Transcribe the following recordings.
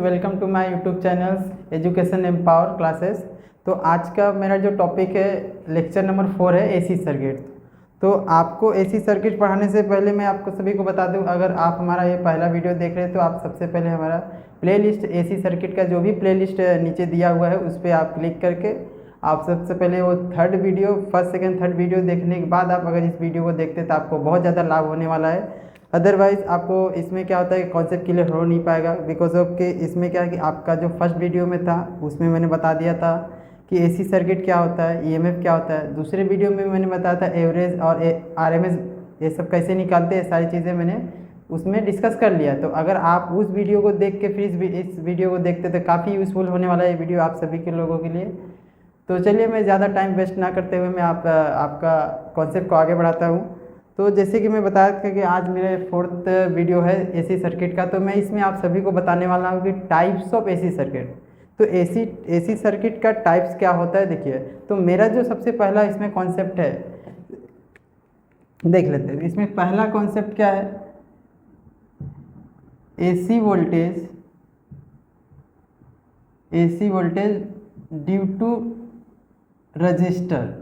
Welcome to my YouTube channels education empower classes. तो आज का मेरा जो टॉपिक है लेक्चर नंबर 4 है एसी सर्किट। तो आपको एसी सर्किट पढ़ाने से पहले मैं आपको सभी को बता दूं, अगर आप हमारा ये पहला वीडियो देख रहे हैं तो आप सबसे पहले हमारा प्लेलिस्ट एसी सर्किट का जो भी प्लेलिस्ट नीचे दिया हुआ है उस पर आप क्लिक करके आप सबसे पहले वो फर्स्ट सेकंड थर्ड वीडियो देखने के बाद आप अगर इस वीडियो को देखते तो आपको बहुत ज़्यादा लाभ होने वाला है। अदरवाइज़ आपको इसमें क्या होता है कि कॉन्सेप्ट क्लियर हो नहीं पाएगा, बिकॉज ऑफ कि इसमें क्या है कि आपका जो फर्स्ट वीडियो में था उसमें मैंने बता दिया था कि एसी सर्किट क्या होता है, ईएमएफ क्या होता है। दूसरे वीडियो में मैंने बताया था एवरेज और आरएमएस ये सब कैसे निकालते हैं, सारी चीज़ें मैंने उसमें डिस्कस कर लिया। तो अगर आप उस वीडियो को देख के फिर इस वीडियो को देखते तो काफ़ी यूज़फुल होने वाला है ये वीडियो आप सभी के लोगों के लिए। तो चलिए मैं ज़्यादा टाइम वेस्ट ना करते हुए मैं आपका कॉन्सेप्ट को आगे बढ़ाता हूँ। तो जैसे कि मैं बताया था कि आज मेरे 4th वीडियो है एसी सर्किट का, तो मैं इसमें आप सभी को बताने वाला हूँ कि टाइप्स ऑफ एसी सर्किट। तो एसी सर्किट का टाइप्स क्या होता है देखिए। तो मेरा जो सबसे पहला इसमें कॉन्सेप्ट है देख लेते हैं। इसमें पहला कॉन्सेप्ट क्या है, AC voltage due to register.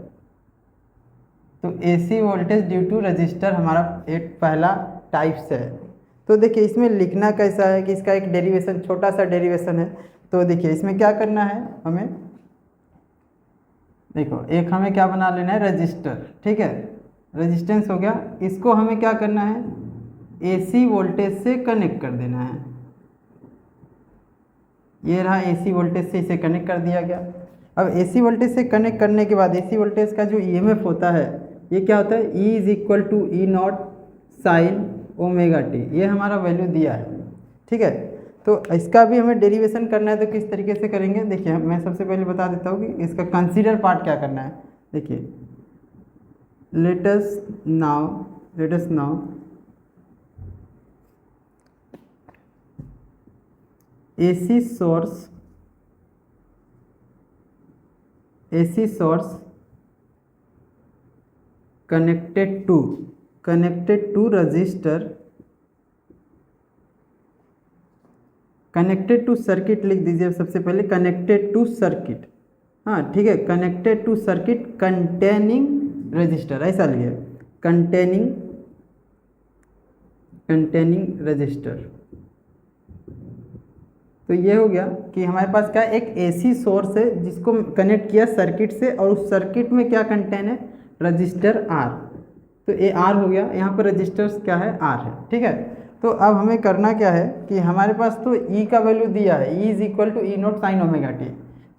तो AC voltage due to resistor हमारा एक पहला टाइप्स है। तो देखिए इसमें लिखना कैसा है कि इसका एक डेरिवेशन, छोटा सा डेरिवेशन है। तो देखिए इसमें क्या करना है, हमें देखो एक हमें क्या बना लेना है, रजिस्टर, ठीक है, रेजिस्टेंस हो गया। इसको हमें क्या करना है, एसी वोल्टेज से कनेक्ट कर देना है। ये रहा एसी वोल्टेज से इसे कनेक्ट कर दिया गया। अब एसी वोल्टेज से कनेक्ट करने के बाद एसी वोल्टेज का जो ईएमएफ होता है ये क्या होता है, E is equal to E not sine omega T. ये हमारा वैल्यू दिया है, ठीक है। तो इसका भी हमें डेरिवेशन करना है, तो किस तरीके से करेंगे देखिए। मैं सबसे पहले बता देता हूँ कि इसका कंसीडर पार्ट क्या करना है। देखिए let us now AC source connected to register, connected to circuit लिख दीजिए सबसे पहले, कनेक्टेड टू सर्किट, हाँ ठीक है, connected to circuit containing register, ऐसा लिखिए, कंटेनिंग रजिस्टर। तो ये हो गया कि हमारे पास क्या एक एसी सोर्स है जिसको कनेक्ट किया सर्किट से, और उस सर्किट में क्या कंटेन है, रजिस्टर आर। तो ये आर हो गया, यहाँ पर रजिस्टर्स क्या है, आर है, ठीक है। तो अब हमें करना क्या है कि हमारे पास तो ई का वैल्यू दिया है, E is equal to E not sine omega T.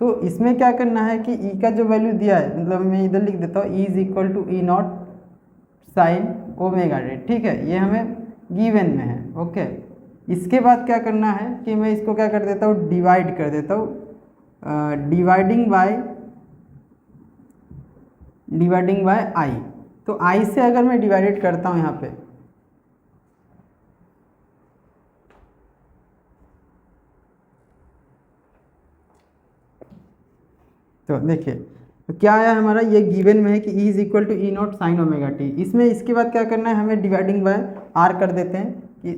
तो इसमें क्या करना है कि ई का जो वैल्यू दिया है, मतलब मैं इधर लिख देता हूँ, E is equal to E not sine omega T, ठीक है, ये हमें गिवन में है, ओके। इसके बाद क्या करना है कि मैं इसको क्या कर देता हूँ, डिवाइड कर देता हूँ, डिवाइडिंग बाय आई। तो आई से अगर मैं डिवाइडेड करता हूँ यहाँ पे, तो देखिए तो क्या आया हमारा, ये गिवन में है कि E is equal to E not sine omega T. इसमें इसके बाद क्या करना है, हमें डिवाइडिंग बाय आर कर देते हैं कि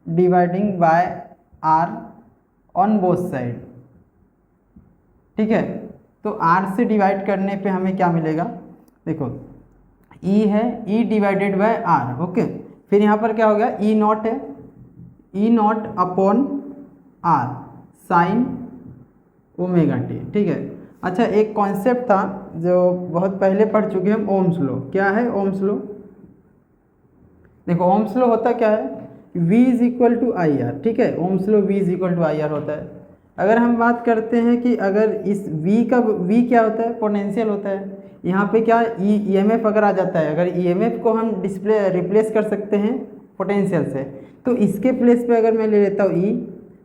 dividing by R on both side, ठीक है। तो आर से डिवाइड करने पे हमें क्या मिलेगा, देखो ई है, E divided by R, okay. फिर यहाँ पर क्या हो गया, ई नॉट है, E naught upon R sine omega T, ठीक है। अच्छा एक कॉन्सेप्ट था जो बहुत पहले पढ़ चुके हैं, ओम्स लॉ। क्या है ओम्स लॉ, देखो ओम्स लॉ होता क्या है, V is equal to I R, ठीक है। Ohm's law V is equal to I R होता है। अगर हम बात करते हैं कि अगर इस V क्या होता है, पोटेंशियल होता है। यहाँ पे क्या EMF अगर आ जाता है, अगर EMF को हम रिप्लेस कर सकते हैं पोटेंशियल से, तो इसके प्लेस पे अगर मैं ले लेता हूँ E,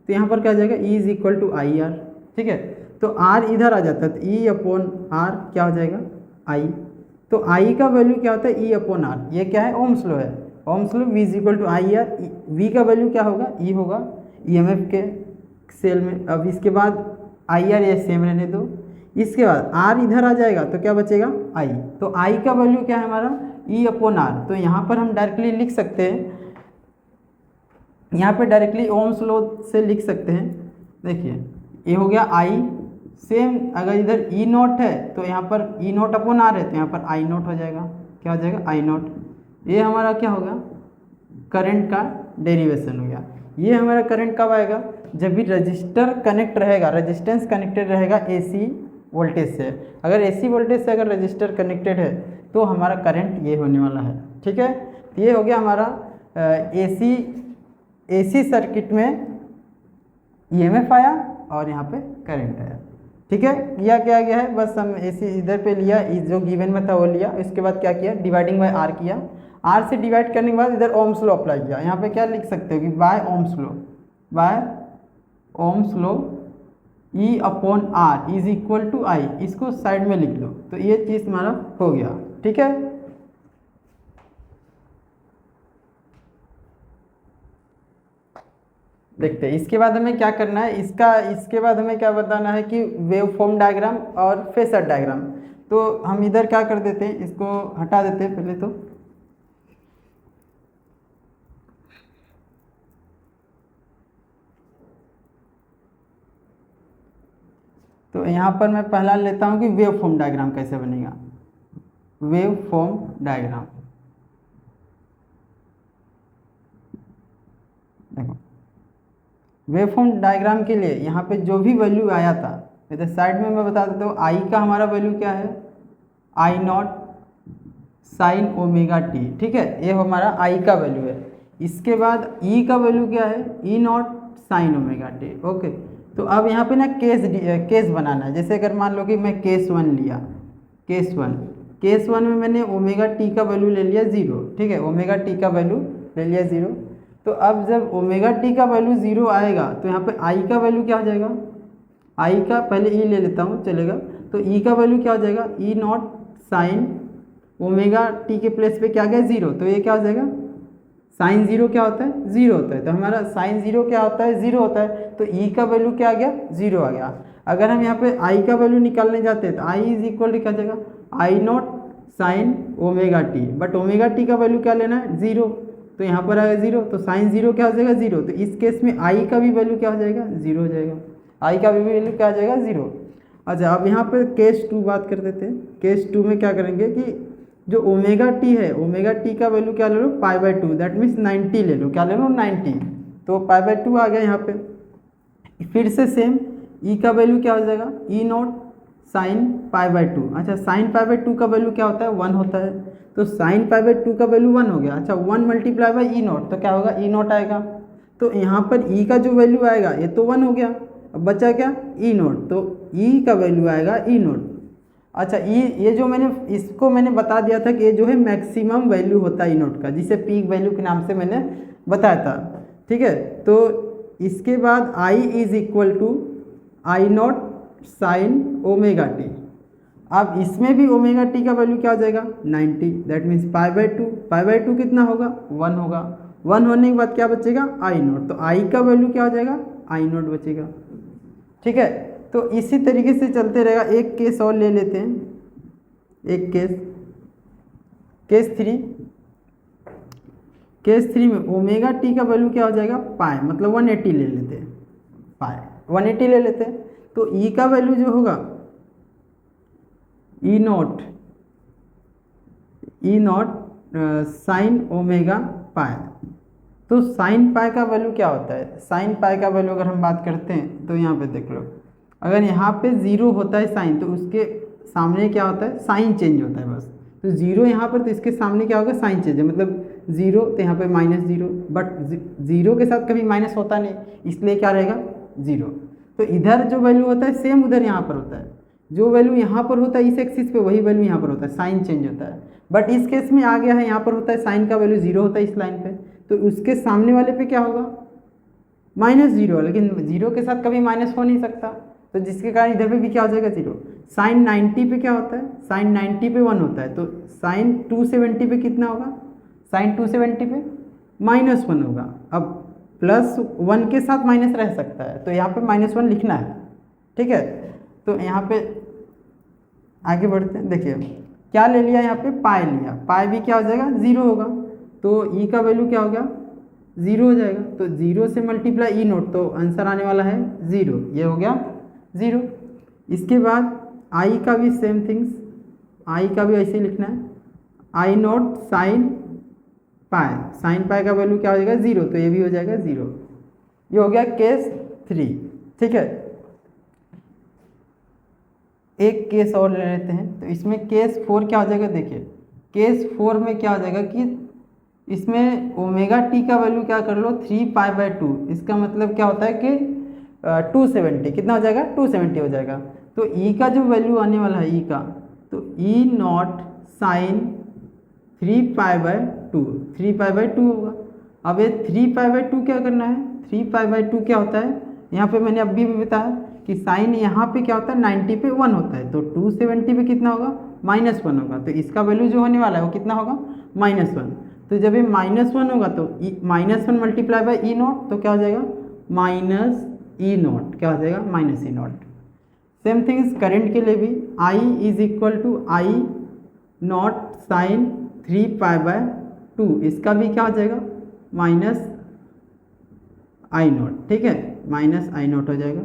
तो यहाँ पर क्या आ जाएगा, E is equal to I R, ठीक है। तो R इधर आ जाता है, तो E अपॉन R क्या हो जाएगा, I। तो I का वैल्यू क्या होता है, E अपॉन R। ये क्या है, ओम्स लॉ है, Ohm's law V is equal to I R. V का वैल्यू क्या होगा, E होगा EMF के सेल में। अब इसके बाद आई आर ये सेम रहने दो, इसके बाद आर इधर आ जाएगा तो क्या बचेगा, आई। तो आई का वैल्यू क्या है हमारा, E अपॉन आर। तो यहाँ पर हम डायरेक्टली लिख सकते हैं यहाँ पे डायरेक्टली ओम्स लॉ से लिख सकते हैं। देखिए ये हो गया आई, सेम अगर इधर ई नॉट है तो यहाँ पर ई नॉट अपॉन आर है तो यहाँ पर आई नॉट हो जाएगा। क्या हो जाएगा? I not. ये हमारा क्या होगा? करंट का डेरिवेशन हो गया। ये हमारा करंट कब आएगा? जब भी रजिस्टर कनेक्ट रहेगा, रेजिस्टेंस कनेक्टेड रहेगा एसी वोल्टेज से। अगर एसी वोल्टेज से अगर रजिस्टर कनेक्टेड है तो हमारा करंट ये होने वाला है। ठीक है, ये हो गया हमारा एसी सर्किट में ईएमएफ आया और यहाँ पे करंट आया। ठीक है, किया क्या गया है, बस हम एसी इधर पे लिया, जो गिवन में था वो लिया, इसके बाद क्या किया? डिवाइडिंग बाय आर किया। आर से डिवाइड करने के बाद इधर ओम्स लॉ अप्लाई किया। यहाँ पे क्या लिख सकते हो कि by Ohm's law, by Ohm's law E upon R is equal to I, इसको साइड में लिख लो तो ये चीज़ हमारा हो गया। ठीक है, देखते हैं इसके बाद हमें क्या करना है। इसके बाद हमें क्या बताना है कि वेव फॉर्म डायग्राम और फेसर डायग्राम। तो हम इधर क्या कर देते हैं, इसको हटा देते हैं पहले तो यहाँ पर मैं पहला लेता हूँ कि वेव फॉर्म डायग्राम कैसे बनेगा। वेव फॉर्म डायग्राम, देखो वेव फॉर्म डायग्राम के लिए यहाँ पे जो भी वैल्यू आया था, इधर साइड में मैं बता देता हूँ आई का हमारा वैल्यू क्या है? आई नॉट साइन ओमेगा टी। ठीक है, ये हमारा आई का वैल्यू है। इसके बाद ई का वैल्यू क्या है? E not sine omega t. Okay, तो अब यहाँ पे ना केस बनाना है। जैसे अगर मान लो कि मैं केस वन लिया, केस वन में मैंने ओमेगा टी का वैल्यू ले लिया 0। ठीक है, ओमेगा टी का वैल्यू ले लिया 0। तो अब जब ओमेगा टी का वैल्यू 0 आएगा तो यहाँ पे आई का वैल्यू क्या हो जाएगा? आई का पहले ई ले लेता हूँ, चलेगा। तो ई का वैल्यू क्या हो जाएगा? E not sine omega T के प्लेस पे क्या गया? 0। तो ये क्या हो जाएगा? साइन 0 क्या होता है? 0 होता है। तो हमारा साइन 0 क्या होता है? 0 होता है। तो ई का वैल्यू क्या आ गया? 0 आ गया। अगर हम यहाँ पे आई का वैल्यू निकालने जाते हैं तो आई इज इक्वल टू क्या हो जाएगा? I naught sine omega t, but omega t का वैल्यू क्या लेना है? 0। तो यहाँ पर आएगा 0, तो साइन 0 क्या हो जाएगा? 0। तो इस केस में आई का भी वैल्यू क्या हो जाएगा? 0 हो जाएगा। आई का भी वैल्यू क्या आ जाएगा? 0। अच्छा, अब यहाँ पर केस 2 बात कर देते हैं। केस 2 में क्या करेंगे कि जो ओमेगा टी है, ओमेगा टी का वैल्यू क्या ले लो? π/2, दैट मीन्स 90 ले लो। क्या ले लो? 90। तो π/2 आ गया यहाँ पे। फिर से सेम ई का वैल्यू क्या हो जाएगा? E not sign π/2। अच्छा, साइन π/2 का वैल्यू क्या होता है? 1 होता है। तो साइन π/2 का वैल्यू 1 हो गया। अच्छा, 1 मल्टीप्लाई बाई ई नॉट, तो क्या होगा? ई नॉट आएगा। तो यहाँ पर ई का जो वैल्यू आएगा ये तो 1 हो गया, अब बचा क्या? ई नॉट। तो ई का वैल्यू आएगा ई नॉट। अच्छा, ये जो इसको मैंने बता दिया था कि ये जो है मैक्सिमम वैल्यू होता है ई नॉट का, जिसे पीक वैल्यू के नाम से मैंने बताया था। ठीक है, तो इसके बाद I is equal to I naught sine omega t. अब इसमें भी ओमेगा टी का वैल्यू क्या हो जाएगा? 90, दैट मीन्स π/2। π/2 कितना होगा? 1 होगा। 1 होने के बाद क्या बचेगा? आई नॉट। तो आई का वैल्यू क्या हो जाएगा? आई नॉट बचेगा। ठीक है, तो इसी तरीके से चलते रहेगा। एक केस और ले लेते हैं, एक केस 3। केस 3 में ओमेगा टी का वैल्यू क्या हो जाएगा? पाई, मतलब 180 ले लेते हैं, पाई 180 ले लेते हैं। तो ई का वैल्यू जो होगा ई नॉट साइन ओमेगा पाई। तो साइन पाई का वैल्यू क्या होता है? साइन पाई का वैल्यू अगर हम बात करते हैं तो यहाँ पे देख लो, अगर यहाँ पे 0 होता है साइन, तो उसके सामने क्या होता है? साइन चेंज होता है बस। तो 0 यहाँ पर, तो इसके सामने क्या होगा? साइन चेंज है, मतलब 0, तो यहाँ पे -0। बट 0 के साथ कभी माइनस होता नहीं, इसलिए क्या रहेगा? 0। तो इधर जो वैल्यू होता है सेम उधर यहाँ पर होता है। जो वैल्यू यहाँ पर होता है इस एक्सिस पे, वही वैल्यू यहाँ पर होता है, साइन चेंज होता है। बट इस केस में आ गया है, यहाँ पर होता है साइन का वैल्यू 0 होता है इस लाइन पे, तो उसके सामने वाले पे क्या होगा? -0। लेकिन 0 के साथ कभी माइनस हो नहीं सकता, तो जिसके कारण इधर पे भी क्या हो जाएगा? 0। साइन 90 पे क्या होता है? साइन 90 पे 1 होता है। तो साइन 270 पे कितना होगा? साइन 270 पे -1 होगा। अब +1 के साथ माइनस रह सकता है, तो यहाँ पे -1 लिखना है। ठीक है, तो यहाँ पे आगे बढ़ते हैं। देखिए क्या ले लिया यहाँ पे? पाई लिया, पाई भी क्या हो जाएगा? 0 होगा। तो ई का वैल्यू क्या हो गया? ज़ीरो हो जाएगा। तो ज़ीरो से मल्टीप्लाई ई नोट, तो आंसर आने वाला है ज़ीरो, ये हो गया ज़ीरो। इसके बाद आई का भी सेम थिंग्स, आई का भी ऐसे ही लिखना है, I naught sine pi, sine pi का वैल्यू क्या हो जाएगा ज़ीरो, तो ये भी हो जाएगा ज़ीरो। ये हो गया केस 3, ठीक है। एक केस और ले लेते हैं, तो इसमें केस 4 क्या हो जाएगा, देखिए केस 4 में क्या हो जाएगा कि इसमें ओमेगा टी का वैल्यू क्या कर लो 3π/2, इसका मतलब क्या होता है कि 270, कितना हो जाएगा 270 हो जाएगा। तो ई का जो वैल्यू आने वाला है ई का, तो ई नॉट साइन 3π/2, 3π/2 होगा। अब ये 3π/2 क्या करना है, 3π/2 क्या होता है, यहाँ पे मैंने अभी भी बताया कि साइन यहाँ पे क्या होता है 90 पे 1 होता है, तो 270 पे कितना होगा -1 होगा, तो इसका वैल्यू जो होने वाला है वो कितना होगा -1। तो जब ये -1 होगा तो -1 मल्टीप्लाई बाई ई नॉट, तो क्या हो जाएगा -ई नॉट, क्या हो जाएगा -E naught. Same things current के लिए भी, I is equal to I naught sine 3π/2, इसका भी क्या हो जाएगा -i नॉट, ठीक है, -i नॉट हो जाएगा।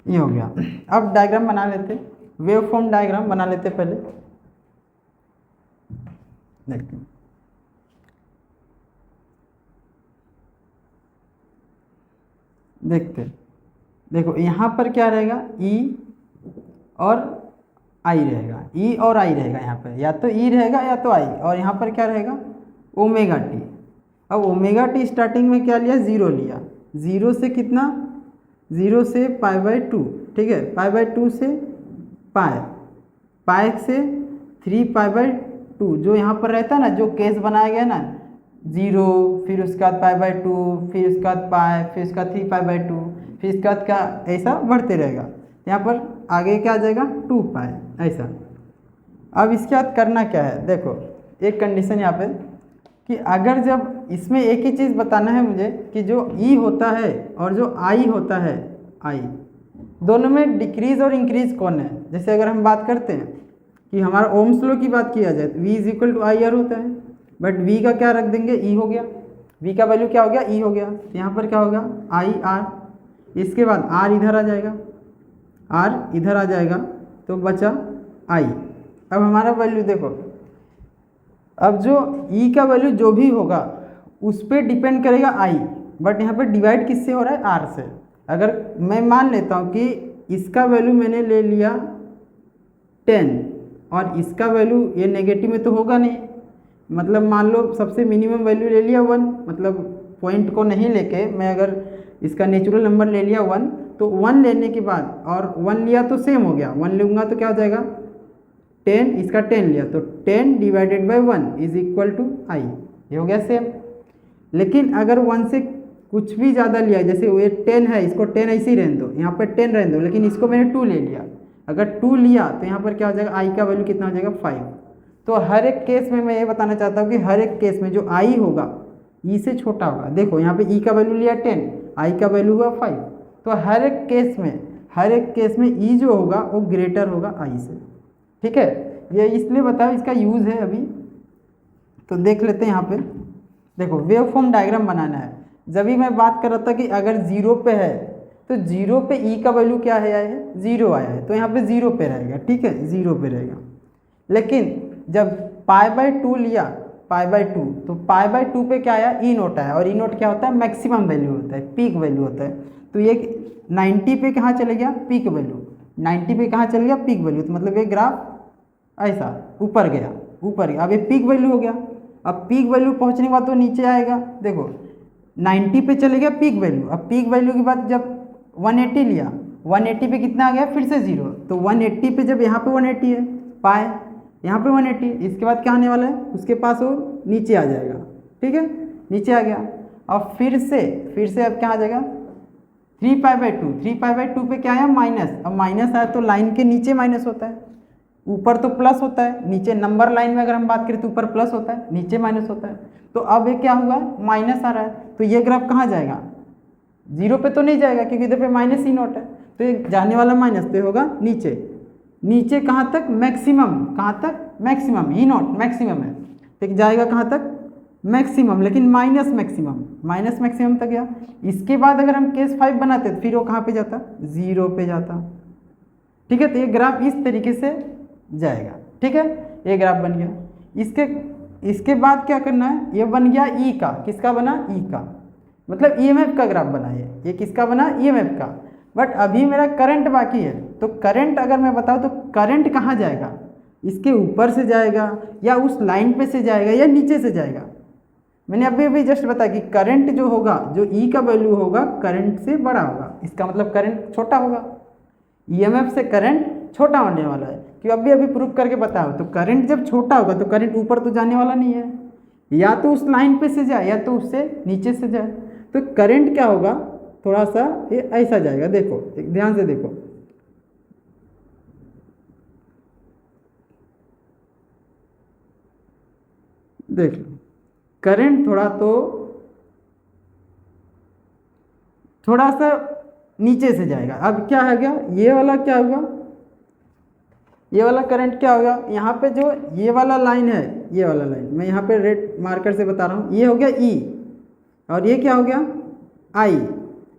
ये हो गया। अब डायग्राम बना लेते, वेव फॉर्म डायग्राम बना लेते पहले, देखते हैं। देखते देखो यहाँ पर क्या रहेगा E और I रहेगा, E और I रहेगा, यहाँ पर या तो E रहेगा या तो I, और यहाँ पर क्या रहेगा ओमेगा टी। अब ओमेगा टी स्टार्टिंग में क्या लिया 0 लिया, 0 से कितना 0 से π/2, ठीक है, π/2 से पाई से 3π/2, जो यहाँ पर रहता है ना, जो केस बनाया गया ना 0, फिर उसके बाद π/2, फिर उसके बाद पाई, फिर उसके बाद 3π/2, फिर इसके बाद क्या ऐसा बढ़ते रहेगा। यहाँ पर आगे क्या आ जाएगा 2π ऐसा। अब इसके बाद करना क्या है, देखो एक कंडीशन यहाँ पे कि अगर जब इसमें एक ही चीज़ बताना है मुझे कि जो E होता है और जो I होता है, I दोनों में डिक्रीज और इंक्रीज कौन है। जैसे अगर हम बात करते हैं कि हमारा ओम्स लॉ की बात किया जाए तो V is equal to IR होता है, बट V का क्या रख देंगे E हो गया, V का वैल्यू क्या हो गया E हो गया, तो यहाँ पर क्या होगा IR, इसके बाद R इधर आ जाएगा, R इधर आ जाएगा, तो बचा I। अब हमारा वैल्यू देखो, अब जो E का वैल्यू जो भी होगा उस पर डिपेंड करेगा I, बट यहाँ पर डिवाइड किससे हो रहा है R से। अगर मैं मान लेता हूँ कि इसका वैल्यू मैंने ले लिया 10 और इसका वैल्यू ये नेगेटिव में तो होगा नहीं, मतलब मान लो सबसे मिनिमम वैल्यू ले लिया 1, मतलब पॉइंट को नहीं लेके मैं अगर इसका नेचुरल नंबर ले लिया 1, तो 1 लेने के बाद और 1 लिया तो सेम हो गया, 1 लूँगा तो क्या हो जाएगा 10, इसका 10 लिया तो 10 divided by 1 is equal to I, ये हो गया सेम। लेकिन अगर 1 से कुछ भी ज़्यादा लिया, जैसे ये 10 है, इसको 10 ऐसे ही रहने दो, यहाँ पर 10 रहने दो, लेकिन इसको मैंने 2 ले लिया, अगर 2 लिया तो यहाँ पर क्या हो जाएगा I का वैल्यू कितना हो जाएगा 5। तो हर एक केस में मैं ये बताना चाहता हूँ कि हर एक केस में जो I होगा E से छोटा होगा। देखो यहाँ पे E का वैल्यू लिया 10, I का वैल्यू हुआ 5, तो हर एक केस में E जो होगा वो ग्रेटर होगा I से, ठीक है। ये इसलिए बताओ इसका यूज़ है अभी, तो देख लेते हैं। यहाँ पे देखो वेव फॉर्म डायग्राम बनाना है। जब भी मैं बात कर रहा था कि अगर 0 पे है तो 0 पे E का वैल्यू क्या है, आया है 0 आया है, तो यहाँ पे 0 पे रहेगा, ठीक है 0 पे रहेगा। लेकिन जब π/2 लिया, π/2, तो π/2 पे क्या आया E नोट आया, और E नोट क्या होता है मैक्सिमम वैल्यू होता है, पीक वैल्यू होता है। तो ये 90 पे कहाँ चले गया पीक वैल्यू, 90 पे कहाँ चल गया पीक वैल्यू, तो मतलब ये ग्राफ ऐसा ऊपर गया, अब ये पीक वैल्यू हो गया। अब पीक वैल्यू पहुंचने के बाद तो नीचे आएगा, देखो 90 पे चले गया पीक वैल्यू। अब पीक वैल्यू के बाद जब 180 लिया, 180 पे कितना आ गया फिर से 0, तो 180 पे जब यहाँ पे 180 है पाए, यहाँ पे 180, इसके बाद क्या आने वाला है उसके पास वो नीचे आ जाएगा, ठीक है नीचे आ गया। अब फिर से अब क्या आ जाएगा 3π/2, 3π/2 पे क्या आया माइनस, अब माइनस आया तो लाइन के नीचे माइनस होता है, ऊपर तो प्लस होता है, नीचे नंबर लाइन में अगर हम बात करें तो ऊपर प्लस होता है, नीचे माइनस होता है। तो अब ये क्या हुआ माइनस आ रहा है, तो ये ग्राफ कहाँ जाएगा 0 पे तो नहीं जाएगा क्योंकि इधर पे माइनस ही नोट है, तो ये जाने वाला माइनस पे होगा नीचे कहाँ तक मैक्सिमम, कहाँ तक मैक्सिमम, ई नॉट मैक्सिमम है, तो जाएगा कहाँ तक मैक्सिमम, लेकिन माइनस मैक्सिमम तक गया। इसके बाद अगर हम केस 5 बनाते तो फिर वो कहाँ पे जाता, 0 पे जाता। ठीक है, तो ये ग्राफ इस तरीके से जाएगा। ठीक है, ये ग्राफ बन गया। इसके बाद क्या करना है, ये बन गया ई का, किसका बना, ई का, मतलब ईएमएफ का ग्राफ बना ये किसका बना, ईएमएफ का। बट अभी मेरा करंट बाकी है, तो करंट अगर मैं बताऊँ तो करंट कहाँ जाएगा, इसके ऊपर से जाएगा या उस लाइन पे से जाएगा या नीचे से जाएगा। मैंने अभी जस्ट बताया कि करंट जो होगा, जो ई का वैल्यू होगा करंट से बड़ा होगा, इसका मतलब करंट छोटा होगा। ईएमएफ से करंट छोटा होने वाला है, कि अभी प्रूव करके बताओ। तो करंट जब छोटा होगा तो करंट ऊपर तो जाने वाला नहीं है, या तो उस लाइन पे से जाए या तो उससे नीचे से जाए। तो करंट क्या होगा, थोड़ा सा ये ऐसा जाएगा। देखो ध्यान से देखो, देख लो करंट थोड़ा सा नीचे से जाएगा। अब क्या है गया, ये वाला क्या होगा, ये वाला करंट क्या होगा, यहाँ पे जो ये वाला लाइन है, ये वाला लाइन मैं यहाँ पे रेड मार्कर से बता रहा हूँ, ये हो गया ई, और ये क्या हो गया आई।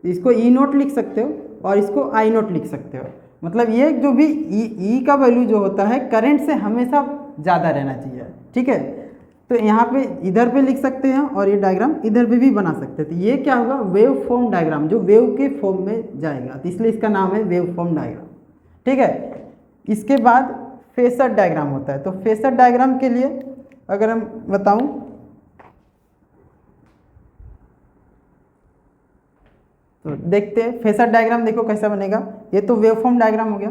इसको ई नोट लिख सकते हो और इसको आई नोट लिख सकते हो। मतलब ये जो भी ई का वैल्यू जो होता है करंट से हमेशा ज़्यादा रहना चाहिए। ठीक है, तो यहाँ पे इधर पे लिख सकते हैं और ये डायग्राम इधर पे भी बना सकते हैं। तो ये क्या होगा, वेव फॉर्म डायग्राम, जो वेव के फॉर्म में जाएगा, तो इसलिए इसका नाम है वेव फॉर्म डायग्राम। ठीक है, इसके बाद फेसर डायग्राम होता है। तो फेसर डायग्राम के लिए अगर हम बताऊं, तो देखते हैं फेसर डायग्राम, देखो कैसा बनेगा। ये तो वेव फॉर्म डायग्राम हो गया।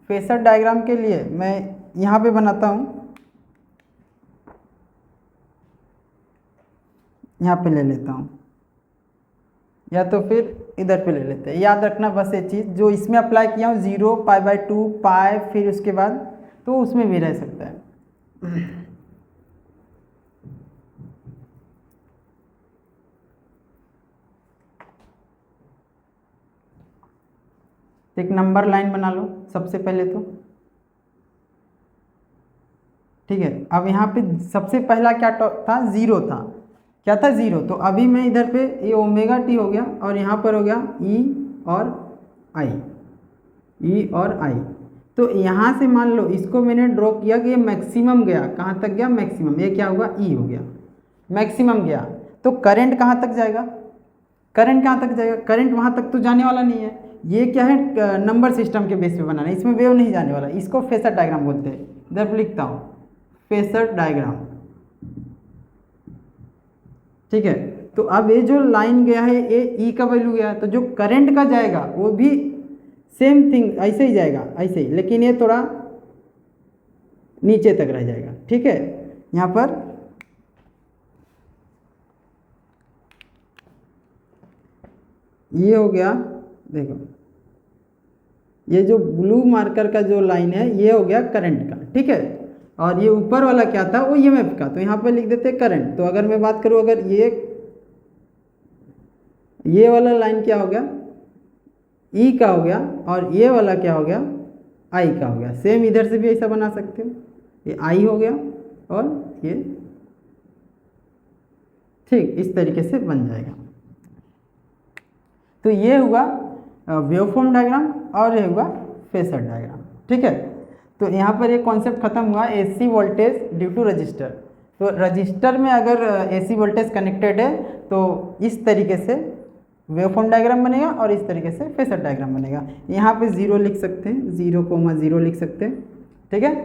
फेसर डायग्राम के लिए मैं यहाँ पे बनाता हूँ, यहाँ पे ले लेता हूँ, या तो फिर इधर पे ले लेते हैं। याद रखना बस ये चीज़, जो इसमें अप्लाई किया हूँ 0, π/2, पाई, फिर उसके बाद तो उसमें भी रह सकता है। एक नंबर लाइन बना लो सबसे पहले तो। ठीक है, अब यहाँ पे सबसे पहला क्या था, 0 था, क्या था 0। तो अभी मैं इधर पे ये ओमेगा टी हो गया और यहाँ पर हो गया ई और आई, ई और आई। तो यहाँ से मान लो इसको मैंने ड्रॉ किया कि ये मैक्सिमम गया, कहाँ तक गया, मैक्सिमम। ये क्या होगा, ई हो गया, मैक्सिमम गया। तो करंट कहाँ तक जाएगा, करंट कहाँ तक जाएगा, करंट वहाँ तक तो जाने वाला नहीं है। ये क्या है, नंबर सिस्टम के बेस पे बनाना है, इसमें वेव नहीं जाने वाला। इसको फेसर डायग्राम बोलते हैं। इधर पे लिखता हूँ फेसर डायग्राम। ठीक है, तो अब ये जो लाइन गया है, ये ई का वैल्यू गया है, तो जो करंट का जाएगा वो भी सेम थिंग ऐसे ही जाएगा, ऐसे ही, लेकिन ये थोड़ा नीचे तक रह जाएगा। ठीक है, यहाँ पर ये हो गया, देखो ये जो ब्लू मार्कर का जो लाइन है ये हो गया करंट का। ठीक है, और ये ऊपर वाला क्या था, वो ईएमएफ का। तो यहाँ पे लिख देते करंट। तो अगर मैं बात करूँ, अगर ये वाला लाइन क्या हो गया, ई का हो गया, और ये वाला क्या हो गया, आई का हो गया। सेम इधर से भी ऐसा बना सकते हो, ये आई हो गया और ये, ठीक इस तरीके से बन जाएगा। तो ये हुआ वेवफॉर्म डायग्राम और ये हुआ फेसर डायग्राम। ठीक है, तो यहाँ पर एक कॉन्सेप्ट खत्म हुआ, AC voltage due to register. तो रजिस्टर में अगर एसी वोल्टेज कनेक्टेड है तो इस तरीके से वेवफॉर्म डायग्राम बनेगा और इस तरीके से फेसर डायग्राम बनेगा। यहाँ पे 0 लिख सकते हैं, 0,0 लिख सकते हैं। ठीक है,